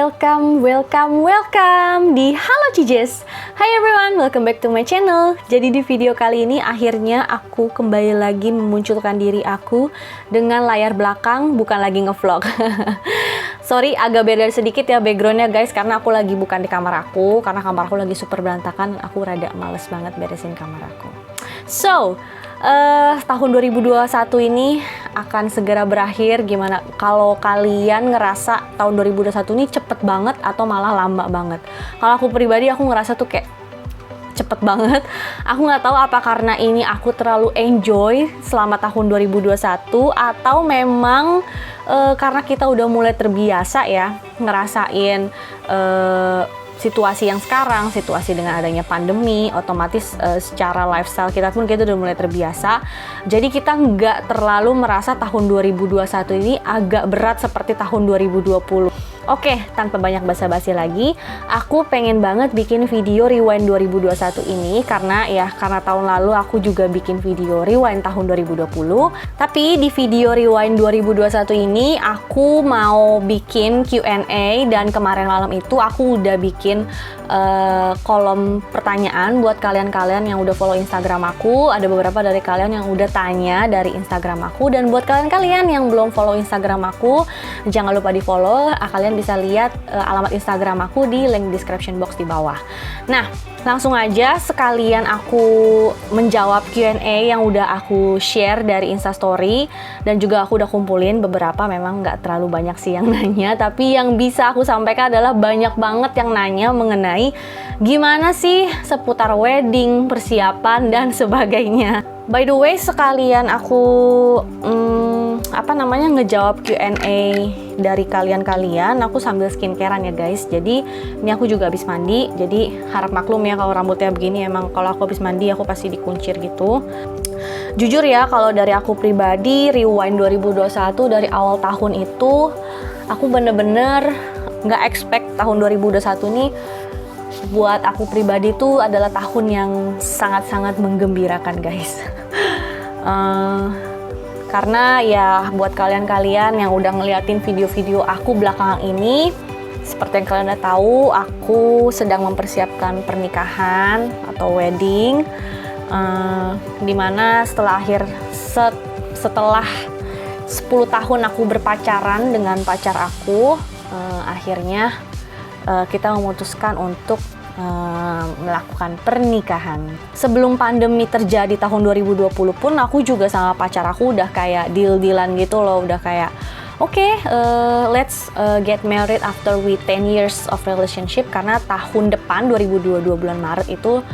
welcome di Halo Cijes. Hi everyone, welcome back to my channel. Jadi di video kali ini akhirnya aku kembali lagi memunculkan diri aku dengan layar belakang, bukan lagi ngevlog. Sorry, agak beda sedikit ya backgroundnya guys, karena aku lagi bukan di kamar aku, karena kamar aku lagi super berantakan. Aku rada males banget beresin kamar aku. So, tahun 2021 ini akan segera berakhir. Gimana kalau kalian ngerasa tahun 2021 ini cepet banget atau malah lama banget? Kalau aku pribadi, aku ngerasa tuh kayak cepet banget. Aku nggak tahu apa karena ini aku terlalu enjoy selama tahun 2021 atau memang karena kita udah mulai terbiasa ya ngerasain situasi yang sekarang, situasi dengan adanya pandemi, otomatis secara lifestyle kita pun kita udah mulai terbiasa. Jadi kita nggak terlalu merasa tahun 2021 ini agak berat seperti tahun 2020. Oke, tanpa banyak basa-basi lagi, aku pengen banget bikin video Rewind 2021 ini karena tahun lalu aku juga bikin video Rewind tahun 2020. Tapi di video Rewind 2021 ini aku mau bikin Q&A dan kemarin malam itu aku udah bikin kolom pertanyaan buat kalian-kalian yang udah follow Instagram aku. Ada beberapa dari kalian yang udah tanya dari Instagram aku, dan buat kalian-kalian yang belum follow Instagram aku, jangan lupa di follow. Kalian bisa lihat alamat Instagram aku di link description box di bawah. Nah, langsung aja sekalian aku menjawab Q&A yang udah aku share dari Instastory, dan juga aku udah kumpulin beberapa, memang nggak terlalu banyak sih yang nanya, tapi yang bisa aku sampaikan adalah banyak banget yang nanya mengenai gimana sih seputar wedding, persiapan, dan sebagainya. By the way, sekalian aku ngejawab Q&A dari kalian-kalian, aku sambil skincarean ya guys. Jadi ini aku juga habis mandi, jadi harap maklum ya kalau rambutnya begini. Emang kalau aku habis mandi aku pasti dikuncir gitu. Jujur ya, kalau dari aku pribadi, Rewind 2021 dari awal tahun itu aku bener-bener nggak expect tahun 2021 ini buat aku pribadi tuh adalah tahun yang sangat-sangat menggembirakan guys. Karena ya buat kalian-kalian yang udah ngeliatin video-video aku belakangan ini, seperti yang kalian udah tahu, aku sedang mempersiapkan pernikahan atau wedding, dimana setelah 10 tahun aku berpacaran dengan pacar aku, akhirnya kita memutuskan untuk melakukan pernikahan. Sebelum pandemi terjadi tahun 2020 pun aku juga sama pacar aku udah kayak deal-dealan gitu loh, udah kayak let's get married after we 10 years of relationship, karena tahun depan 2022 bulan Maret itu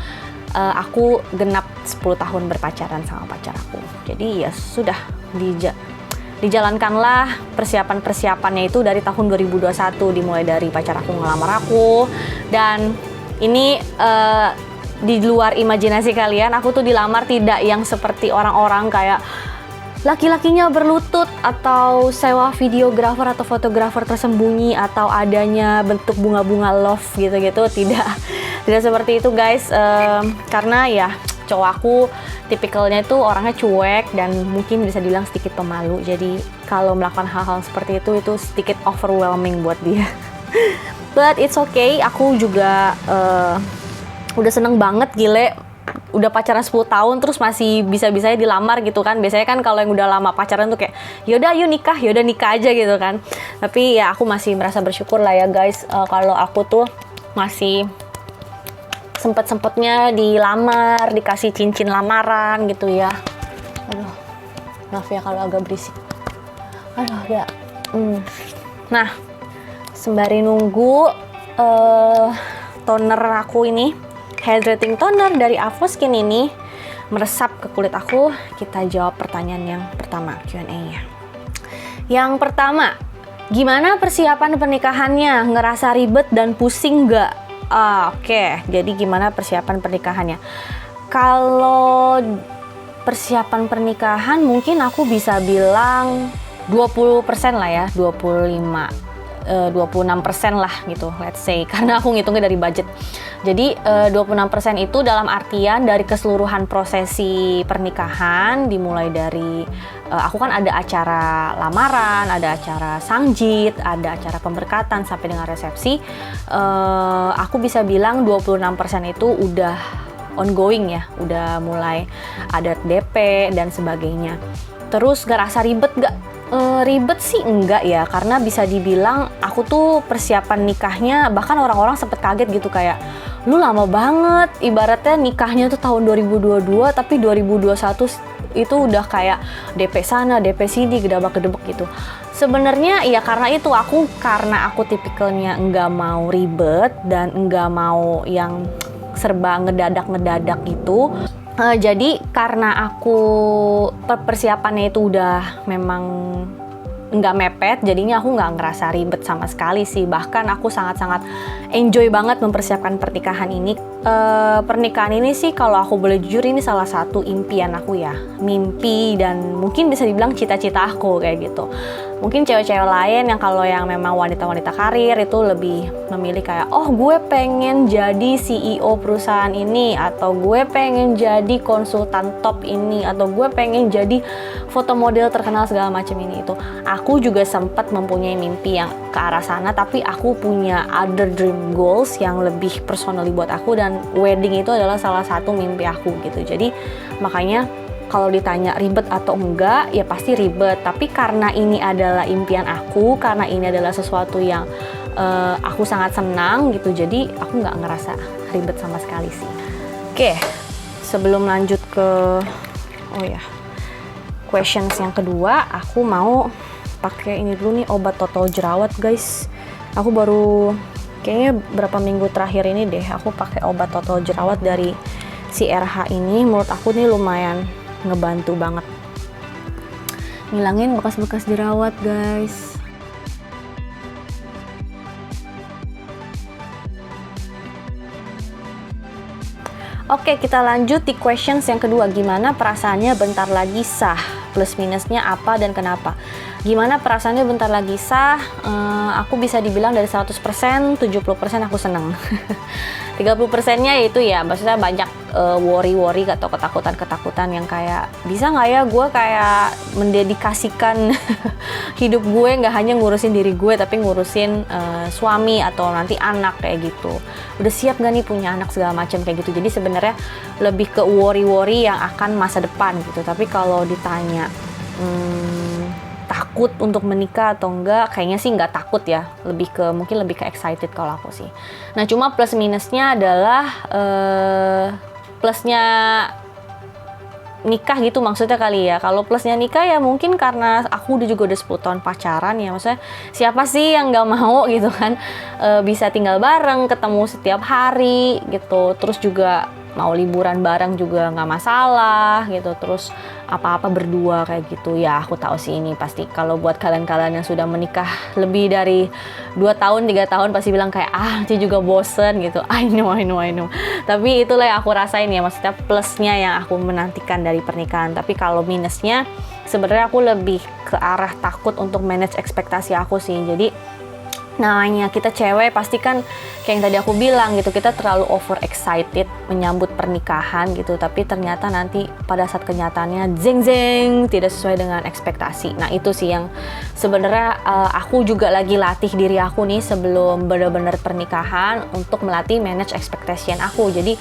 aku genap 10 tahun berpacaran sama pacar aku. Jadi ya sudah dijalankanlah persiapan-persiapannya itu dari tahun 2021, dimulai dari pacar aku ngelamar aku, dan ini di luar imajinasi kalian, aku tuh dilamar tidak yang seperti orang-orang kayak laki-lakinya berlutut atau sewa videografer atau fotografer tersembunyi atau adanya bentuk bunga-bunga love gitu-gitu. Tidak seperti itu guys, karena ya cowok aku tipikalnya itu orangnya cuek dan mungkin bisa dibilang sedikit pemalu. Jadi kalau melakukan hal-hal seperti itu sedikit overwhelming buat dia. But it's okay, aku juga udah seneng banget, gile. Udah pacaran 10 tahun terus masih bisa-bisanya dilamar gitu kan. Biasanya kan kalau yang udah lama pacaran tuh kayak yaudah yuk nikah, yaudah nikah aja gitu kan. Tapi ya aku masih merasa bersyukur lah ya guys, kalau aku tuh masih sempet-sempetnya dilamar, dikasih cincin lamaran gitu ya. Aduh, maaf ya kalau agak berisik. Aduh ya. Nah, sembari nunggu toner aku ini, hydrating toner dari Avoskin ini meresap ke kulit aku, kita jawab pertanyaan yang pertama, Q&A-nya. Yang pertama, gimana persiapan pernikahannya? Ngerasa ribet dan pusing nggak? Oke, jadi gimana persiapan pernikahannya? Kalau persiapan pernikahan mungkin aku bisa bilang 20% lah ya, 25. 26% lah gitu, let's say, karena aku ngitungnya dari budget. Jadi 26% itu dalam artian dari keseluruhan prosesi pernikahan, dimulai dari aku kan ada acara lamaran, ada acara sangjit, ada acara pemberkatan sampai dengan resepsi. Aku bisa bilang 26% itu udah ongoing ya, udah mulai ada DP dan sebagainya. Terus gak rasa ribet gak? Ribet sih enggak ya, karena bisa dibilang aku tuh persiapan nikahnya bahkan orang-orang sempet kaget gitu, kayak lu lama banget, ibaratnya nikahnya tuh tahun 2022 tapi 2021 itu udah kayak DP sana, DP sini, gedebak-gedebek gitu. Sebenarnya ya karena aku tipikalnya nggak mau ribet dan nggak mau yang serba ngedadak gitu. Jadi karena aku persiapannya itu udah memang nggak mepet, jadinya aku nggak ngerasa ribet sama sekali sih. Bahkan aku sangat-sangat enjoy banget mempersiapkan pernikahan ini. Pernikahan ini sih kalau aku boleh jujur ini salah satu impian aku ya, mimpi dan mungkin bisa dibilang cita-cita aku kayak gitu. Mungkin cewek-cewek lain yang kalau yang memang wanita-wanita karir itu lebih memilih kayak, oh gue pengen jadi CEO perusahaan ini, atau gue pengen jadi konsultan top ini, atau gue pengen jadi foto model terkenal segala macam ini itu. Aku juga sempat mempunyai mimpi yang ke arah sana, tapi aku punya other dream goals yang lebih personally buat aku, dan wedding itu adalah salah satu mimpi aku gitu. Jadi makanya kalau ditanya ribet atau enggak, ya pasti ribet. Tapi karena ini adalah impian aku, karena ini adalah sesuatu yang aku sangat senang gitu, jadi aku nggak ngerasa ribet sama sekali sih. Oke, sebelum lanjut ke questions yang kedua, aku mau pakai ini dulu nih, obat total jerawat guys. Aku baru kayaknya berapa minggu terakhir ini deh aku pakai obat total jerawat dari si RH ini. Menurut aku nih lumayan ngebantu banget ngilangin bekas-bekas jerawat guys. Oke, kita lanjut di questions yang kedua. Gimana perasaannya bentar lagi sah? Plus minusnya apa dan kenapa? Gimana perasaannya bentar lagi sah? Aku bisa dibilang dari 100%, 70% aku seneng. 30%-nya itu ya, maksudnya banyak worry-worry atau ketakutan-ketakutan yang kayak, bisa nggak ya gue kayak mendedikasikan hidup gue nggak hanya ngurusin diri gue, tapi ngurusin suami atau nanti anak kayak gitu. Udah siap nggak nih punya anak segala macam kayak gitu. Jadi sebenarnya lebih ke worry-worry yang akan masa depan gitu. Tapi kalau ditanya takut untuk menikah atau enggak, kayaknya sih nggak takut ya, mungkin lebih ke excited kalau aku sih. Nah cuma plus minusnya adalah plusnya nikah gitu maksudnya kali ya. Kalau plusnya nikah ya mungkin karena aku udah 10 tahun pacaran ya, maksudnya siapa sih yang nggak mau gitu kan, bisa tinggal bareng, ketemu setiap hari gitu, terus juga mau liburan bareng juga nggak masalah gitu, terus apa-apa berdua kayak gitu ya. Aku tahu sih ini pasti kalau buat kalian-kalian yang sudah menikah lebih dari 2 tahun 3 tahun pasti bilang kayak Ci juga bosen gitu. I know. Tapi itulah yang aku rasain ya, maksudnya plusnya yang aku menantikan dari pernikahan. Tapi kalau minusnya sebenarnya aku lebih ke arah takut untuk manage ekspektasi aku sih. Jadi namanya kita cewek pasti kan kayak yang tadi aku bilang gitu, kita terlalu over excited menyambut pernikahan gitu, tapi ternyata nanti pada saat kenyataannya zeng tidak sesuai dengan ekspektasi. Nah itu sih yang sebenarnya aku juga lagi latih diri aku nih sebelum benar-benar pernikahan untuk melatih manage expectation aku. Jadi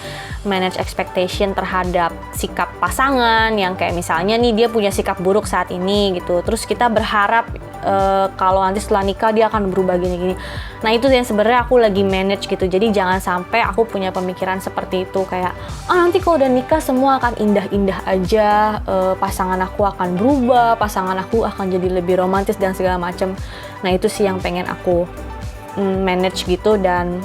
manage expectation terhadap sikap pasangan yang kayak misalnya nih dia punya sikap buruk saat ini gitu, terus kita berharap kalau nanti setelah nikah dia akan berubah gini-gini. Nah itu yang sebenarnya aku lagi manage gitu. Jadi jangan sampai aku punya pemikiran seperti itu kayak nanti kalau udah nikah semua akan indah-indah aja, pasangan aku akan berubah, pasangan aku akan jadi lebih romantis dan segala macem. Nah itu sih yang pengen aku manage gitu. Dan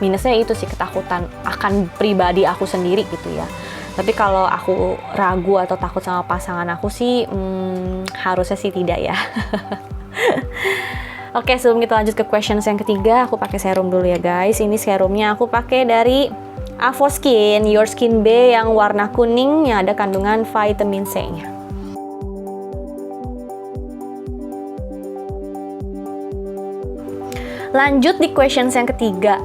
minusnya itu sih ketakutan akan pribadi aku sendiri gitu ya. Tapi kalau aku ragu atau takut sama pasangan aku sih harusnya sih tidak ya. Oke, sebelum kita lanjut ke questions yang ketiga, aku pakai serum dulu ya guys. Ini serumnya aku pakai dari Avoskin Your Skin B yang warna kuning yang ada kandungan vitamin C-nya. Lanjut di questions yang ketiga.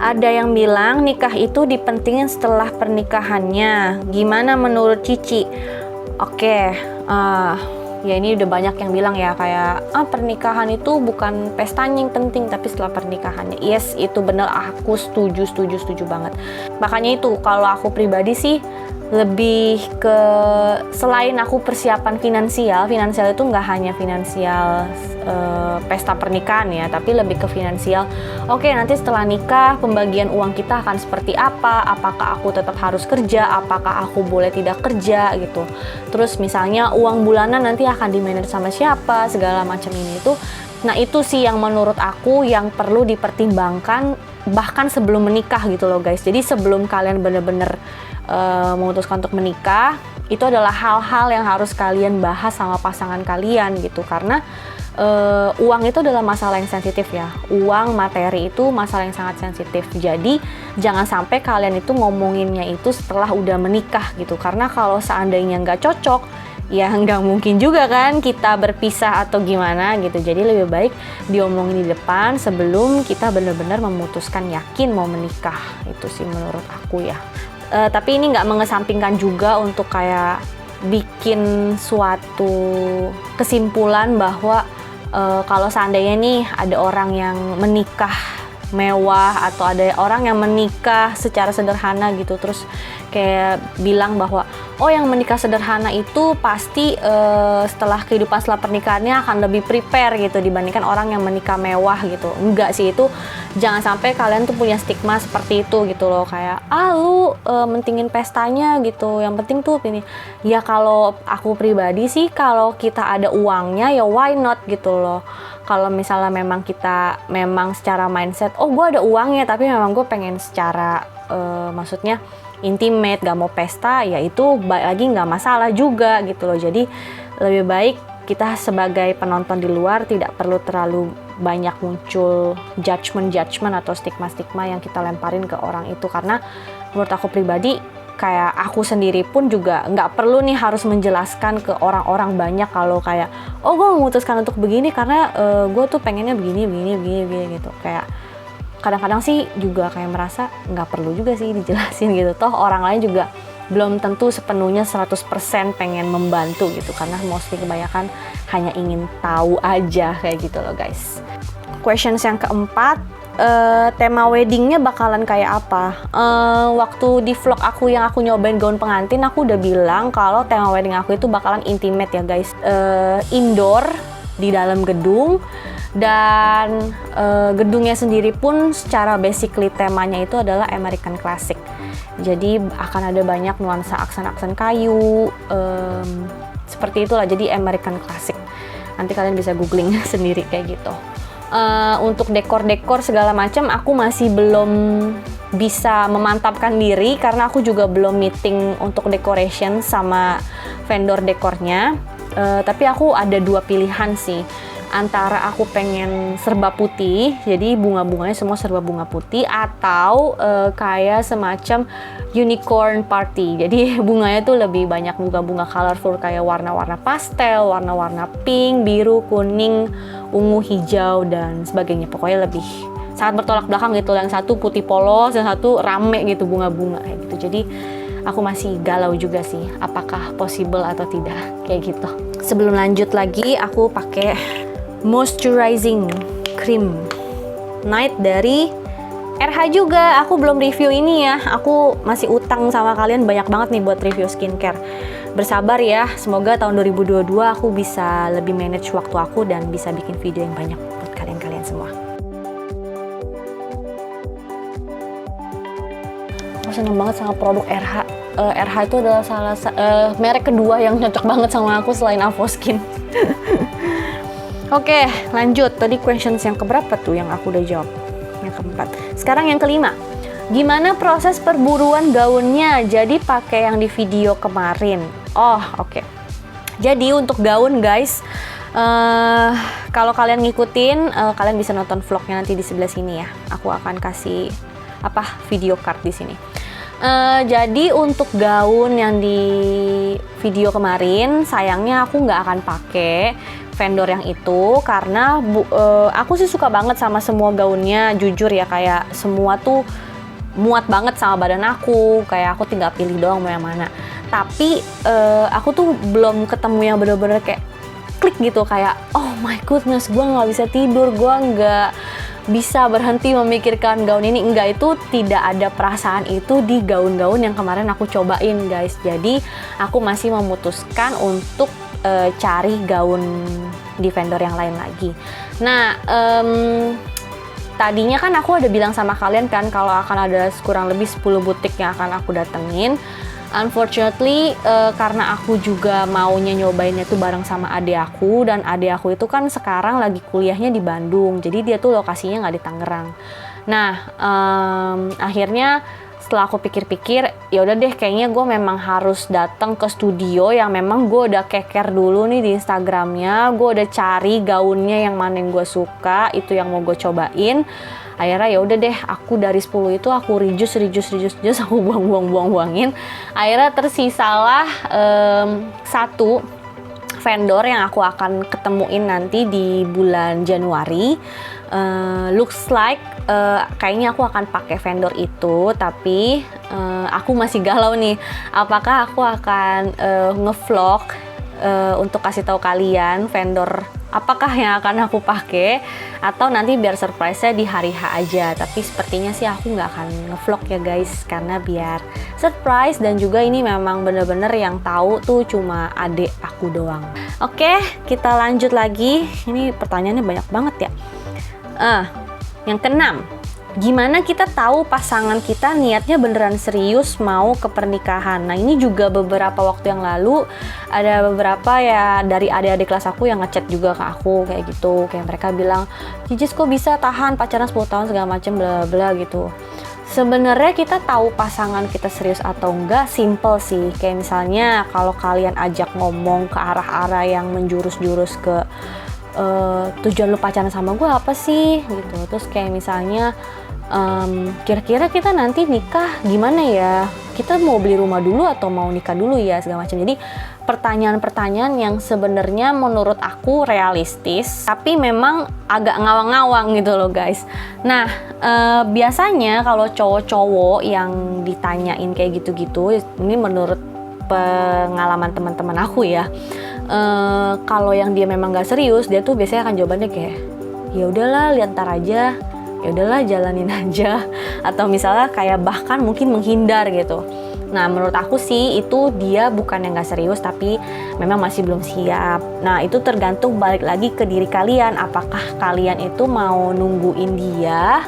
Ada yang bilang nikah itu dipentingin setelah pernikahannya. Gimana menurut Cici? Oke, ya ini udah banyak yang bilang ya kayak pernikahan itu bukan pestanya yang penting tapi setelah pernikahannya. Yes, itu bener, aku setuju banget. Makanya itu kalau aku pribadi sih lebih ke selain aku persiapan finansial itu nggak hanya finansial pesta pernikahan ya, tapi lebih ke finansial. Oke, nanti setelah nikah pembagian uang kita akan seperti apa? Apakah aku tetap harus kerja? Apakah aku boleh tidak kerja gitu? Terus misalnya uang bulanan nanti akan di-manage sama siapa? Segala macam ini itu. Nah itu sih yang menurut aku yang perlu dipertimbangkan bahkan sebelum menikah gitu loh guys. Jadi sebelum kalian bener-bener memutuskan untuk menikah, itu adalah hal-hal yang harus kalian bahas sama pasangan kalian gitu, karena uang itu adalah masalah yang sensitif ya. Uang, materi itu masalah yang sangat sensitif. Jadi jangan sampai kalian itu ngomonginnya itu setelah udah menikah gitu, karena kalau seandainya nggak cocok ya nggak mungkin juga kan kita berpisah atau gimana gitu. Jadi lebih baik diomongin di depan sebelum kita benar-benar memutuskan yakin mau menikah. Itu sih menurut aku ya. Tapi ini nggak mengesampingkan juga untuk kayak bikin suatu kesimpulan bahwa kalau seandainya nih ada orang yang menikah mewah atau ada orang yang menikah secara sederhana gitu, terus kayak bilang bahwa oh yang menikah sederhana itu pasti setelah kehidupan setelah pernikahannya akan lebih prepare gitu dibandingkan orang yang menikah mewah gitu. Enggak sih, itu jangan sampai kalian tuh punya stigma seperti itu gitu loh, kayak lu mentingin pestanya gitu, yang penting tuh ini. Ya kalau aku pribadi sih kalau kita ada uangnya ya why not gitu loh. Kalau misalnya memang kita memang secara mindset oh gue ada uangnya tapi memang gue pengen secara maksudnya intimate, gak mau pesta, ya itu baik lagi nggak masalah juga gitu loh. Jadi lebih baik kita sebagai penonton di luar tidak perlu terlalu banyak muncul judgment atau stigma yang kita lemparin ke orang itu, karena menurut aku pribadi kayak aku sendiri pun juga nggak perlu nih harus menjelaskan ke orang-orang banyak kalau kayak oh gue memutuskan untuk begini karena gue tuh pengennya begini gitu. Kayak kadang-kadang sih juga kayak merasa nggak perlu juga sih dijelasin gitu, toh orang lain juga belum tentu sepenuhnya 100% pengen membantu gitu, karena mostly kebanyakan hanya ingin tahu aja kayak gitu loh guys. Questions yang keempat, tema weddingnya bakalan kayak apa? Waktu di vlog aku yang aku nyobain gaun pengantin, aku udah bilang kalau tema wedding aku itu bakalan intimate ya guys, indoor di dalam gedung. Dan gedungnya sendiri pun secara basically temanya itu adalah American Classic. Jadi akan ada banyak nuansa aksen-aksen kayu, seperti itulah, jadi American Classic. Nanti kalian bisa googling sendiri kayak gitu. Untuk dekor-dekor segala macam aku masih belum bisa memantapkan diri karena aku juga belum meeting untuk decoration sama vendor dekornya. Tapi aku ada dua pilihan sih. Antara aku pengen serba putih, jadi bunga-bunganya semua serba bunga putih, atau kayak semacam unicorn party. Jadi bunganya tuh lebih banyak bunga-bunga colorful kayak warna-warna pastel, warna-warna pink, biru, kuning, ungu, hijau, dan sebagainya. Pokoknya lebih sangat bertolak belakang gitu. Yang satu putih polos, yang satu rame gitu bunga-bunga kayak gitu. Jadi aku masih galau juga sih, apakah possible atau tidak kayak gitu. Sebelum lanjut lagi, aku pakai moisturizing cream night dari RH juga. Aku belum review ini ya, aku masih utang sama kalian banyak banget nih buat review skincare. Bersabar ya, semoga tahun 2022 aku bisa lebih manage waktu aku dan bisa bikin video yang banyak buat kalian semua. Aku seneng banget sama produk RH. RH itu adalah merek kedua yang cocok banget sama aku selain Avoskin. Oke, lanjut. Tadi questions yang keberapa tuh yang aku udah jawab? Yang keempat. Sekarang yang kelima. Gimana proses perburuan gaunnya? Jadi pakai yang di video kemarin. Oh, oke. Jadi untuk gaun guys, kalau kalian ngikutin, kalian bisa nonton vlognya nanti di sebelah sini ya. Aku akan kasih video card di sini. Jadi untuk gaun yang di video kemarin, sayangnya aku nggak akan pakai vendor yang itu karena aku sih suka banget sama semua gaunnya, jujur ya, kayak semua tuh muat banget sama badan aku, kayak aku tinggal pilih doang mau yang mana. Tapi aku tuh belum ketemu yang bener-bener kayak klik gitu, kayak oh my goodness, gue nggak bisa tidur, gue nggak bisa berhenti memikirkan gaun ini. Enggak, itu tidak ada perasaan itu di gaun-gaun yang kemarin aku cobain guys. Jadi aku masih memutuskan untuk cari gaun di vendor yang lain lagi. Nah, tadinya kan aku ada bilang sama kalian kan kalau akan ada kurang lebih 10 butik yang akan aku datengin. Unfortunately, karena aku juga maunya nyobainnya tuh bareng sama adik aku, dan adik aku itu kan sekarang lagi kuliahnya di Bandung, jadi dia tuh lokasinya nggak di Tangerang. Nah, akhirnya setelah aku pikir-pikir, ya udah deh, kayaknya gue memang harus datang ke studio yang memang gue udah keker dulu nih di Instagramnya, gue udah cari gaunnya yang mana yang gue suka, itu yang mau gue cobain. Akhirnya ya udah deh, aku dari 10 itu aku reduce, aku buangin. Akhirnya tersisalah satu vendor yang aku akan ketemuin nanti di bulan Januari. Looks like kayaknya aku akan pakai vendor itu, tapi aku masih galau nih, apakah aku akan ngevlog untuk kasih tahu kalian vendor apakah yang akan aku pakai, atau nanti biar surprise-nya di hari H aja. Tapi sepertinya sih aku nggak akan ngevlog ya guys, karena biar surprise, dan juga ini memang bener-bener yang tahu tuh cuma adik aku doang. Oke, kita lanjut lagi. Ini pertanyaannya banyak banget ya. Yang keenam, gimana kita tahu pasangan kita niatnya beneran serius mau ke pernikahan? Nah, ini juga beberapa waktu yang lalu ada beberapa ya dari adik-adik kelas aku yang ngechat juga ke aku kayak gitu. Kayak mereka bilang, "Cicis kok bisa tahan pacaran 10 tahun segala macem bla bla" gitu. Sebenarnya kita tahu pasangan kita serius atau enggak simple sih. Kayak misalnya kalau kalian ajak ngomong ke arah-arah yang menjurus-jurus ke tujuan lu pacaran sama gue apa sih gitu. Terus kayak misalnya kira-kira kita nanti nikah gimana ya, kita mau beli rumah dulu atau mau nikah dulu ya, segala macam. Jadi pertanyaan-pertanyaan yang sebenarnya menurut aku realistis tapi memang agak ngawang-ngawang gitu loh guys. Nah, biasanya kalau cowok-cowok yang ditanyain kayak gitu-gitu, ini menurut pengalaman teman-teman aku ya, kalau yang dia memang gak serius, dia tuh biasanya akan jawabannya kayak ya udahlah, lihat ntar aja, ya udahlah jalanin aja, atau misalnya kayak bahkan mungkin menghindar gitu. Nah, menurut aku sih itu dia bukan yang gak serius, tapi memang masih belum siap. Nah, itu tergantung balik lagi ke diri kalian, apakah kalian itu mau nungguin dia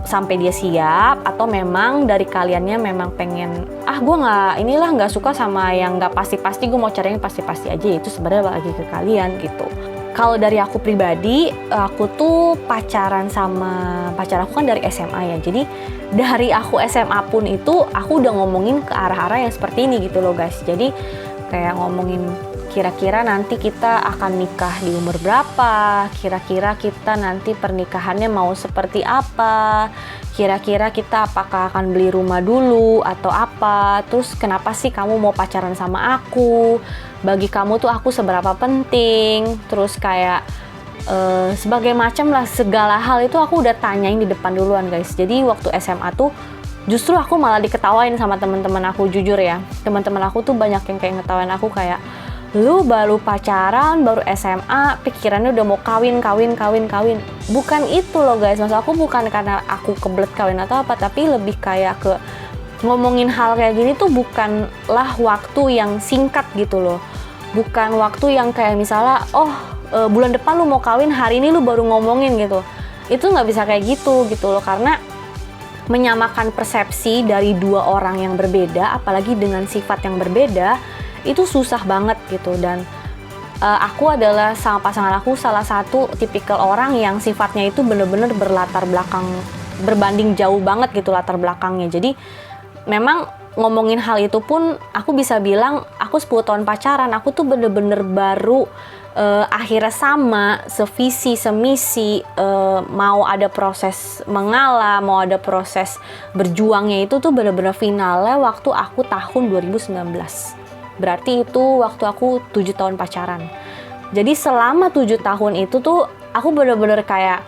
sampai dia siap, atau memang dari kaliannya memang pengen gue nggak suka sama yang nggak pasti-pasti, gue mau cari yang pasti-pasti aja. Itu sebenarnya lagi ke kalian gitu. Kalau dari aku pribadi, aku tuh pacaran sama pacar aku kan dari SMA ya. Jadi dari aku SMA pun itu aku udah ngomongin ke arah-arah yang seperti ini gitu loh guys. Jadi kayak ngomongin kira-kira nanti kita akan nikah di umur berapa, kira-kira kita nanti pernikahannya mau seperti apa, kira-kira kita apakah akan beli rumah dulu atau apa, terus kenapa sih kamu mau pacaran sama aku, bagi kamu tuh aku seberapa penting, terus kayak sebagai macam lah, segala hal itu aku udah tanyain di depan duluan guys. Jadi waktu SMA tuh justru aku malah diketawain sama teman-teman aku, jujur ya, teman-teman aku tuh banyak yang kayak ngetawain aku kayak, lu baru pacaran, baru SMA, pikirannya udah mau kawin. Bukan itu loh guys, maksud aku bukan karena aku kebelet kawin atau apa, tapi lebih kayak ke ngomongin hal kayak gini tuh bukanlah waktu yang singkat gitu loh. Bukan waktu yang kayak misalnya, bulan depan lu mau kawin, hari ini lu baru ngomongin gitu. Itu nggak bisa kayak gitu loh, karena menyamakan persepsi dari dua orang yang berbeda, apalagi dengan sifat yang berbeda, itu susah banget gitu. Dan aku adalah sama pasangan aku salah satu tipikal orang yang sifatnya itu bener-bener berlatar belakang, berbanding jauh banget gitu latar belakangnya. Jadi memang ngomongin hal itu pun aku bisa bilang aku aku 10 tahun pacaran, aku tuh bener-bener baru akhirnya sama, sevisi, semisi, mau ada proses mengalah, mau ada proses berjuangnya itu tuh bener-bener finalnya waktu aku tahun 2019. Berarti itu waktu aku 7 tahun pacaran. Jadi selama 7 tahun itu tuh aku bener-bener kayak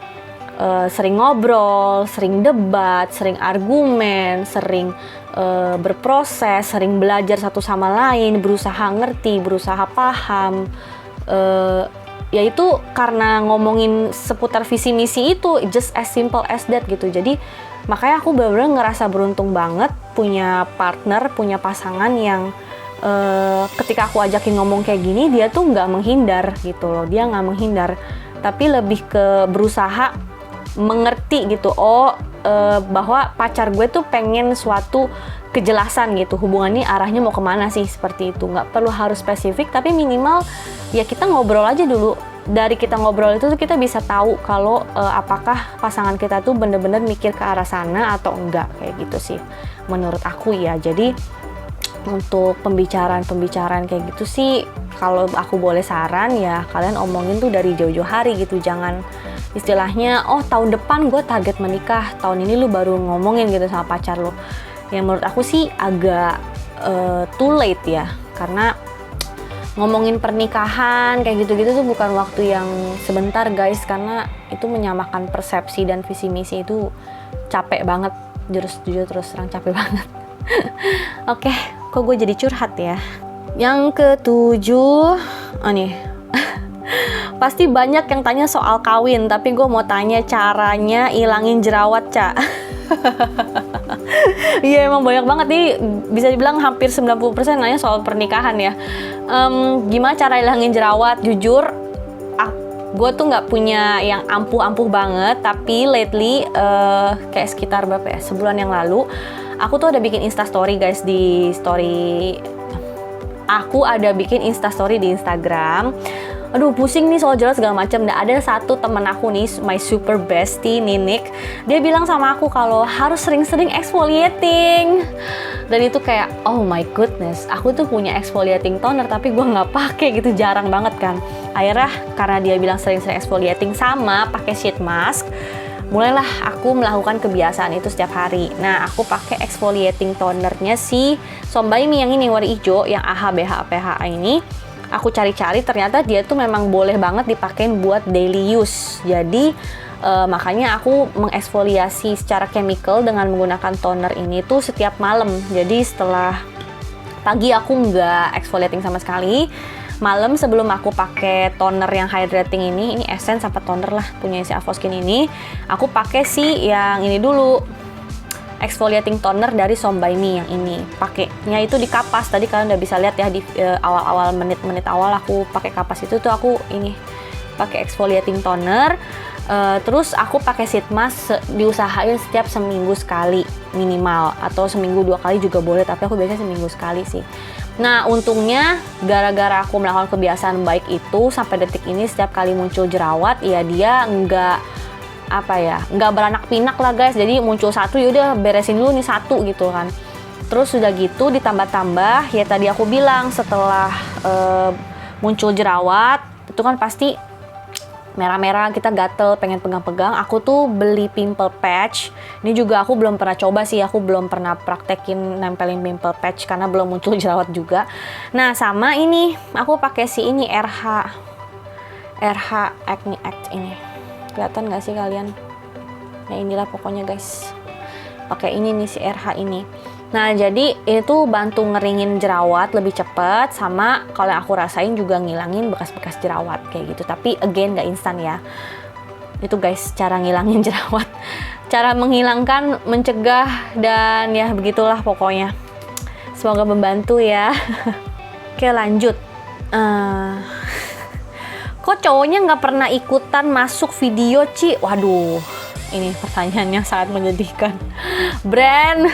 sering ngobrol, sering debat, sering argumen, sering berproses, sering belajar satu sama lain, berusaha ngerti, berusaha paham. Yaitu karena ngomongin seputar visi misi itu just as simple as that gitu. Jadi makanya aku benar-benar ngerasa beruntung banget punya partner, punya pasangan yang ketika aku ajakin ngomong kayak gini, dia tuh nggak menghindar gitu loh. Dia nggak menghindar, tapi lebih ke berusaha mengerti gitu. Bahwa pacar gue tuh pengen suatu kejelasan gitu, hubungan ini arahnya mau kemana sih, seperti itu. Nggak perlu harus spesifik, tapi minimal ya kita ngobrol aja dulu. Dari kita ngobrol itu tuh kita bisa tahu kalau apakah pasangan kita tuh bener-bener mikir ke arah sana atau enggak, kayak gitu sih menurut aku ya. Jadi untuk pembicaraan kayak gitu sih, kalau aku boleh saran ya kalian omongin tuh dari jauh-jauh hari gitu. Jangan istilahnya tahun depan gue target menikah, tahun ini lu baru ngomongin gitu sama pacar lu. Yang menurut aku sih agak too late ya, karena ngomongin pernikahan kayak gitu-gitu tuh bukan waktu yang sebentar guys, karena itu menyamakan persepsi dan visi misi itu capek banget, jujur terus terang capek banget. Oke, kok gue jadi curhat ya. Yang ketujuh, nih pasti banyak yang tanya soal kawin, tapi gue mau tanya caranya ilangin jerawat, Ca. Iya emang banyak banget nih, bisa dibilang hampir 90% nanya soal pernikahan ya. Gimana cara ilangin jerawat? Jujur, gue tuh nggak punya yang ampuh-ampuh banget, tapi lately kayak sekitar berapa ya, sebulan yang lalu, aku tuh ada bikin instastory guys di story. Aku ada bikin instastory di Instagram. Aduh pusing nih soal jerawat segala macam. Dan ada satu temen aku nih, my super bestie Ninik, dia bilang sama aku kalau harus sering-sering exfoliating. Dan itu kayak oh my goodness, aku tuh punya exfoliating toner tapi gue nggak pakai gitu, jarang banget kan. Akhirnya karena dia bilang sering-sering exfoliating sama pakai sheet mask, mulailah aku melakukan kebiasaan itu setiap hari. Nah, aku pakai exfoliating tonernya si Sombaimi yang ini warna hijau, yang AHA BH PHA ini. Aku cari-cari, ternyata dia tuh memang boleh banget dipakein buat daily use. Jadi makanya aku mengeksfoliasi secara chemical dengan menggunakan toner ini tuh setiap malam. Jadi setelah pagi aku nggak exfoliating sama sekali. Malam sebelum aku pakai toner yang hydrating ini essence apa toner lah punya si Avoskin ini, aku pakai si yang ini dulu, exfoliating toner dari Sombaimi yang ini. Pakainya itu di kapas, tadi kalian udah bisa lihat ya di awal-awal menit-menit awal aku pakai kapas itu tuh aku ini pakai exfoliating toner. Terus aku pakai sheet mask, diusahain setiap seminggu sekali minimal, atau seminggu 2 kali juga boleh, tapi aku biasanya seminggu sekali sih. Nah untungnya gara-gara aku melakukan kebiasaan baik itu sampai detik ini setiap kali muncul jerawat ya dia nggak beranak pinak lah guys. Jadi muncul satu yaudah beresin dulu nih satu gitu kan. Terus sudah gitu ditambah-tambah ya tadi aku bilang setelah muncul jerawat itu kan pasti merah-merah, kita gatel, pengen pegang-pegang. Aku tuh beli pimple patch. Ini juga aku belum pernah coba sih, aku belum pernah praktekin nempelin pimple patch karena belum muncul jerawat juga. Nah sama ini aku pakai si ini RH Acne Act ini. Kelihatan nggak sih kalian? Ya inilah pokoknya guys. Pakai ini nih si RH ini. Nah jadi itu bantu ngeringin jerawat lebih cepat, sama kalau yang aku rasain juga ngilangin bekas-bekas jerawat kayak gitu. Tapi again nggak instan ya. Itu guys cara ngilangin jerawat, cara menghilangkan, mencegah, dan ya begitulah pokoknya. Semoga membantu ya. Oke lanjut. Kok cowoknya nggak pernah ikutan masuk video Ci? Waduh, ini pertanyaannya sangat menyedihkan. Brand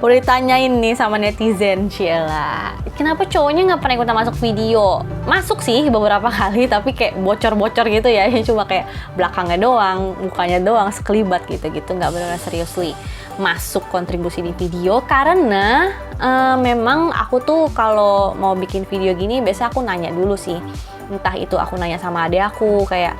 udah ditanyain nih sama netizen, Ciela, kenapa cowoknya nggak pernah ikutan masuk video? Masuk sih beberapa kali, tapi kayak bocor-bocor gitu ya, cuma kayak belakangnya doang, mukanya doang, sekelibat gitu-gitu, nggak benar-benar seriously masuk kontribusi di video. Karena Memang aku tuh kalau mau bikin video gini biasa aku nanya dulu sih. Entah itu aku nanya sama adek aku kayak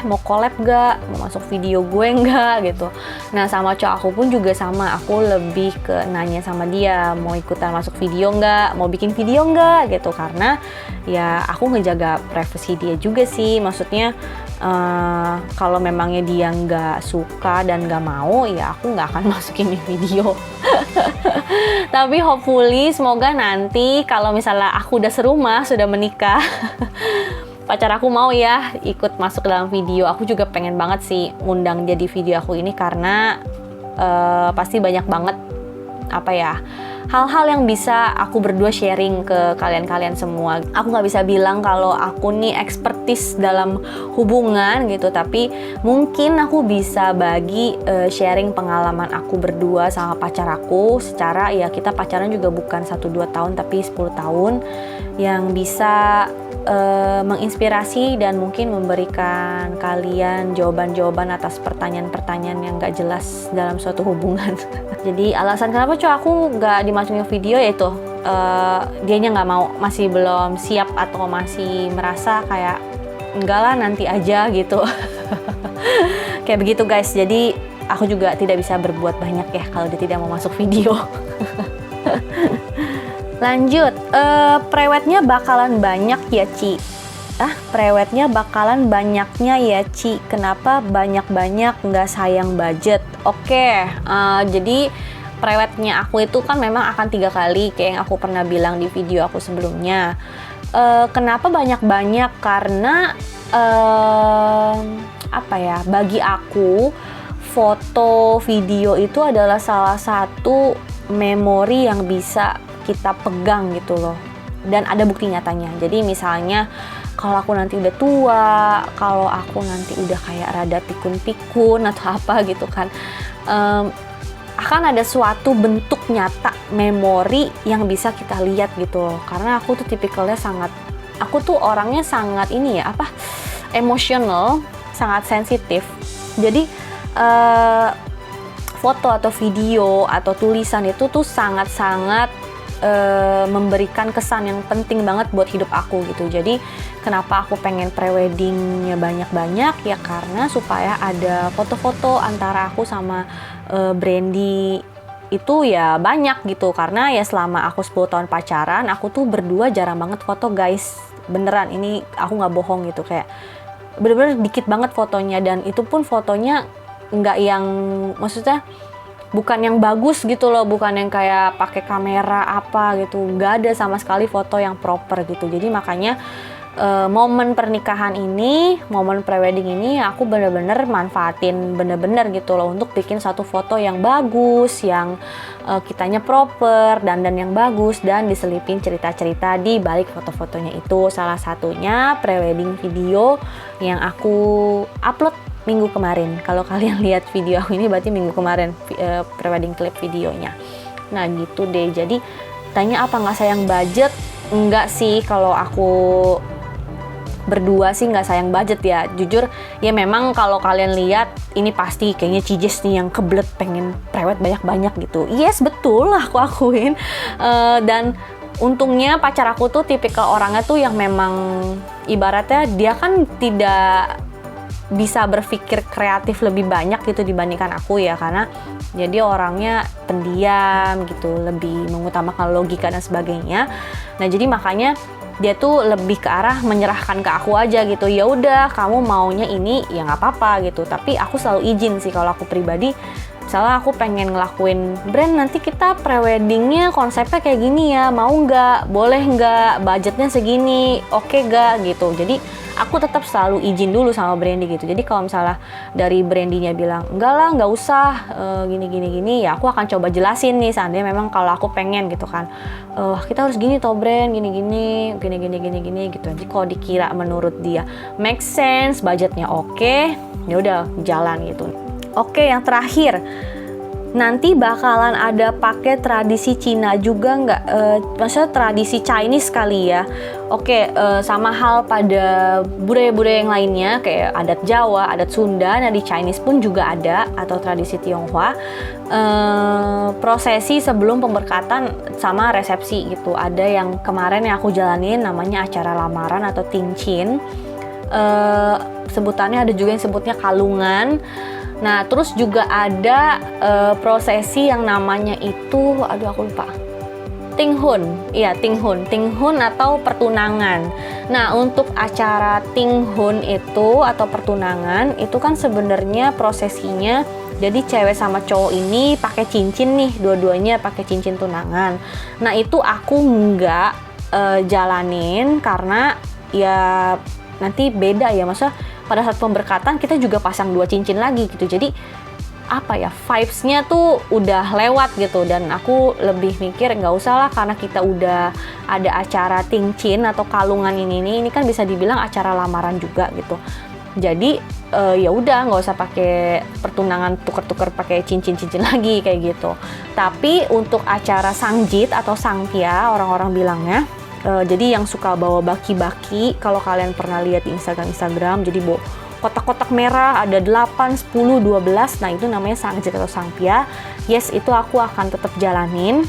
mau collab gak? Mau masuk video gue nggak gitu. Nah sama cowok aku pun juga sama, aku lebih ke nanya sama dia mau ikutan masuk video nggak, mau bikin video nggak gitu, karena ya aku ngejaga privasi dia juga sih. Maksudnya kalau memangnya dia nggak suka dan nggak mau, ya aku nggak akan masukin di video. Tapi hopefully semoga nanti kalau misalnya aku udah serumah, sudah menikah, pacar aku mau ya ikut masuk dalam video. Aku juga pengen banget sih undang dia di video aku ini, karena pasti banyak banget hal-hal yang bisa aku berdua sharing ke kalian-kalian semua. Aku nggak bisa bilang kalau aku nih expertise dalam hubungan gitu, tapi mungkin aku bisa bagi sharing pengalaman aku berdua sama pacar aku. Secara ya kita pacaran juga bukan 1-2 tahun tapi 10 tahun, yang bisa menginspirasi dan mungkin memberikan kalian jawaban-jawaban atas pertanyaan-pertanyaan yang gak jelas dalam suatu hubungan. Jadi alasan kenapa aku gak dimasukin video yaitu dianya gak mau, masih belum siap atau masih merasa kayak enggak lah nanti aja gitu. Kayak begitu guys. Jadi aku juga tidak bisa berbuat banyak ya kalau dia tidak mau masuk video. Lanjut, prewednya bakalan banyak ya Ci? Prewednya bakalan banyaknya ya Ci? Kenapa banyak-banyak nggak sayang budget? Oke, jadi prewednya aku itu kan memang akan 3 kali kayak yang aku pernah bilang di video aku sebelumnya. Kenapa banyak-banyak? Karena bagi aku foto video itu adalah salah satu memori yang bisa kita pegang gitu loh, dan ada bukti nyatanya. Jadi misalnya kalau aku nanti udah tua, kalau aku nanti udah kayak rada pikun-pikun atau apa gitu kan, akan ada suatu bentuk nyata memori yang bisa kita lihat gitu loh. Karena aku tuh tipikalnya aku tuh orangnya sangat emosional, sangat sensitif. Jadi foto atau video atau tulisan itu tuh sangat-sangat memberikan kesan yang penting banget buat hidup aku gitu. Jadi kenapa aku pengen preweddingnya banyak-banyak ya, karena supaya ada foto-foto antara aku sama Brandy itu ya banyak gitu. Karena ya selama aku 10 tahun pacaran, aku tuh berdua jarang banget foto guys. Beneran, ini aku nggak bohong gitu, kayak bener-bener dikit banget fotonya. Dan itu pun fotonya nggak yang, maksudnya bukan yang bagus gitu loh, bukan yang kayak pakai kamera apa gitu, nggak ada sama sekali foto yang proper gitu. Jadi makanya momen pernikahan ini, momen prewedding ini aku bener-bener manfaatin bener-bener gitu loh untuk bikin satu foto yang bagus, yang kitanya proper, dandan yang bagus, dan diselipin cerita-cerita di balik foto-fotonya itu. Salah satunya prewedding video yang aku upload minggu kemarin. Kalau kalian lihat video aku ini berarti minggu kemarin prewedding clip videonya. Nah gitu deh. Jadi tanya apa nggak sayang budget? Enggak sih, kalau aku berdua sih nggak sayang budget ya. Jujur ya, memang kalau kalian lihat ini pasti kayaknya Cijes nih yang kebelet pengen prewed banyak-banyak gitu. Yes, betul lah, aku akuin. Dan untungnya pacar aku tuh tipikal orangnya tuh yang memang ibaratnya dia kan tidak bisa berpikir kreatif lebih banyak gitu dibandingkan aku ya, karena jadi orangnya pendiam gitu, lebih mengutamakan logika dan sebagainya. Nah jadi makanya dia tuh lebih ke arah menyerahkan ke aku aja gitu. Ya udah, kamu maunya ini ya nggak apa-apa gitu. Tapi aku selalu izin sih kalau aku pribadi. Misalnya aku pengen ngelakuin brand, nanti kita preweddingnya konsepnya kayak gini ya, mau nggak, boleh nggak, budgetnya segini, oke nggak gitu. Jadi aku tetap selalu izin dulu sama Brandy gitu. Jadi kalau misalnya dari Brandy-nya bilang enggak lah, nggak usah gini, ya aku akan coba jelasin nih, seandainya memang kalau aku pengen gitu kan, kita harus gini toh Brand, gini gitu. Jadi kalau dikira menurut dia make sense, budgetnya oke, ya udah jalan gitu. Oke, yang terakhir, nanti bakalan ada pakai tradisi Cina juga nggak? Maksudnya tradisi Chinese kali ya. Oke, sama hal pada budaya-budaya yang lainnya kayak adat Jawa, adat Sunda. Nah di Chinese pun juga ada, atau tradisi Tionghoa. prosesi sebelum pemberkatan sama resepsi gitu. Ada yang kemarin yang aku jalanin namanya acara lamaran atau tingcin. Sebutannya ada juga yang sebutnya kalungan. Nah, terus juga ada prosesi yang namanya itu, aduh aku lupa. Tinghun, iya tinghun atau pertunangan. Nah, untuk acara tinghun itu atau pertunangan itu kan sebenarnya prosesinya, jadi cewek sama cowok ini pakai cincin nih, dua-duanya pakai cincin tunangan. Nah, itu aku nggak jalanin karena ya nanti beda ya, masa pada saat pemberkatan kita juga pasang 2 cincin lagi gitu. Jadi apa ya, vibes-nya tuh udah lewat gitu, dan aku lebih mikir nggak usah lah karena kita udah ada acara tingcin atau kalungan ini kan bisa dibilang acara lamaran juga gitu. Jadi ya udah nggak usah pakai pertunangan tuker-tuker pakai cincin-cincin lagi kayak gitu. Tapi untuk acara sangjit atau sangpia orang-orang bilangnya, jadi yang suka bawa baki-baki, kalau kalian pernah lihat di Instagram, jadi bawa kotak-kotak merah ada 8, 10, 12. Nah, itu namanya sangjit atau sangpia. Yes, itu aku akan tetap jalanin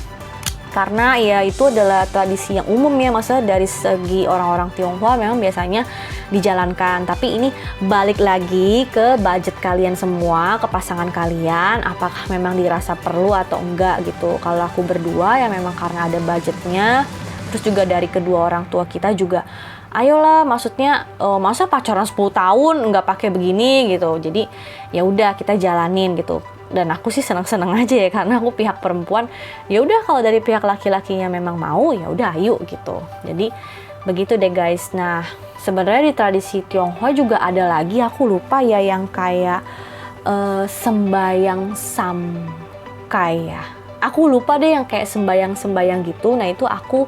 karena ya itu adalah tradisi yang umum ya, maksudnya dari segi orang-orang Tionghoa memang biasanya dijalankan. Tapi ini balik lagi ke budget kalian semua, ke pasangan kalian, apakah memang dirasa perlu atau enggak gitu. Kalau aku berdua ya memang karena ada budgetnya, terus juga dari kedua orang tua kita juga ayolah, maksudnya masa pacaran 10 tahun nggak pakai begini gitu. Jadi ya udah kita jalanin gitu. Dan aku sih senang-senang aja ya, karena aku pihak perempuan. Ya udah kalau dari pihak laki-lakinya memang mau, ya udah ayo gitu. Jadi begitu deh guys. Nah, sebenarnya di tradisi Tionghoa juga ada lagi, aku lupa ya, yang kayak sembayang samkai ya. Aku lupa deh yang kayak sembayang-sembayang gitu. Nah, itu aku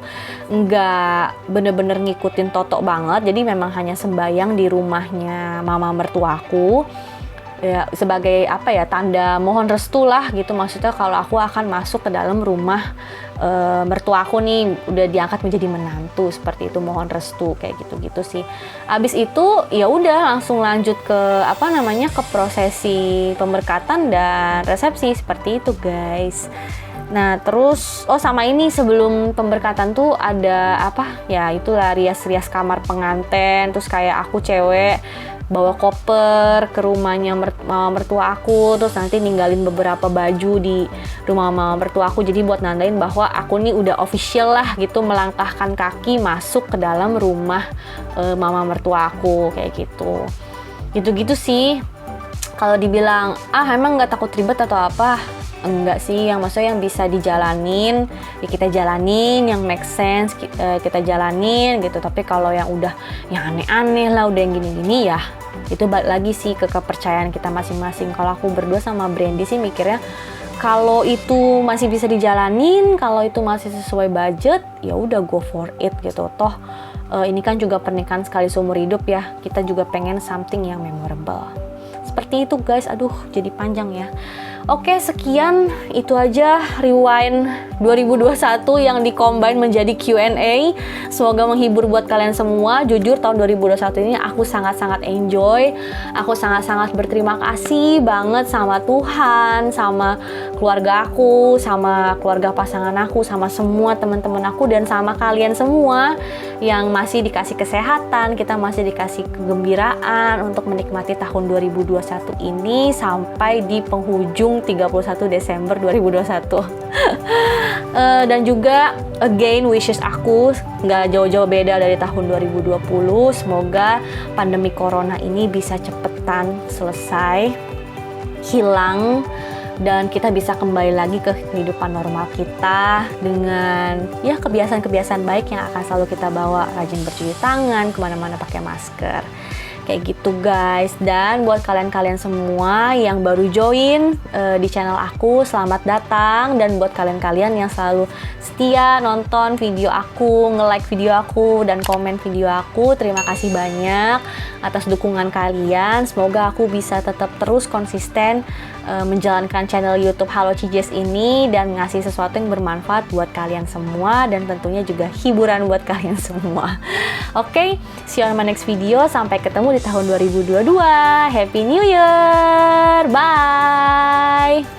nggak bener-bener ngikutin totok banget. Jadi memang hanya sembayang di rumahnya mama mertuaku. Ya, sebagai apa ya, tanda mohon restu lah gitu. Maksudnya kalau aku akan masuk ke dalam rumah mertuaku nih, udah diangkat menjadi menantu, seperti itu, mohon restu kayak gitu-gitu sih. Abis itu ya udah langsung lanjut ke apa namanya, ke prosesi pemberkatan dan resepsi seperti itu guys. Nah, terus sama ini sebelum pemberkatan tuh ada apa ya, itulah rias-rias kamar pengantin. Terus kayak aku cewek bawa koper ke rumahnya mama mertua aku, terus nanti ninggalin beberapa baju di rumah mama mertua aku, jadi buat nandain bahwa aku nih udah official lah gitu, melangkahkan kaki masuk ke dalam rumah mama mertua aku kayak gitu. Gitu-gitu sih. Kalau dibilang emang nggak takut ribet atau apa, enggak sih, yang maksudnya yang bisa dijalanin ya kita jalanin, yang make sense kita jalanin gitu. Tapi kalau yang udah yang aneh-aneh lah, udah yang gini-gini, ya itu balik lagi sih ke kepercayaan kita masing-masing. Kalau aku berdua sama Brandy sih mikirnya kalau itu masih bisa dijalanin, kalau itu masih sesuai budget, ya udah go for it gitu. Toh ini kan juga pernikahan sekali seumur hidup ya, kita juga pengen something yang memorable. Seperti itu guys, aduh jadi panjang ya. Oke, sekian, itu aja Rewind 2021 yang di-combine menjadi Q&A. Semoga menghibur buat kalian semua. Jujur tahun 2021 ini aku sangat-sangat enjoy. Aku sangat-sangat berterima kasih banget sama Tuhan, sama keluarga aku, sama keluarga pasangan aku, sama semua teman-teman aku, dan sama kalian semua yang masih dikasih kesehatan, kita masih dikasih kegembiraan untuk menikmati tahun 2021 ini sampai di penghujung 31 Desember 2021. Dan juga again wishes aku nggak jauh-jauh beda dari tahun 2020. Semoga pandemi corona ini bisa cepetan selesai, hilang, dan kita bisa kembali lagi ke kehidupan normal kita dengan ya kebiasaan-kebiasaan baik yang akan selalu kita bawa, rajin bercuci tangan, kemana-mana pakai masker. Kayak gitu guys. Dan buat kalian-kalian semua yang baru join di channel aku, selamat datang. Dan buat kalian-kalian yang selalu setia nonton video aku, nge-like video aku, dan komen video aku, terima kasih banyak atas dukungan kalian. Semoga aku bisa tetap terus konsisten menjalankan channel YouTube Halo Cijes ini dan ngasih sesuatu yang bermanfaat buat kalian semua, dan tentunya juga hiburan buat kalian semua. Oke, see you on my next video. Sampai ketemu di tahun 2022. Happy New Year. Bye.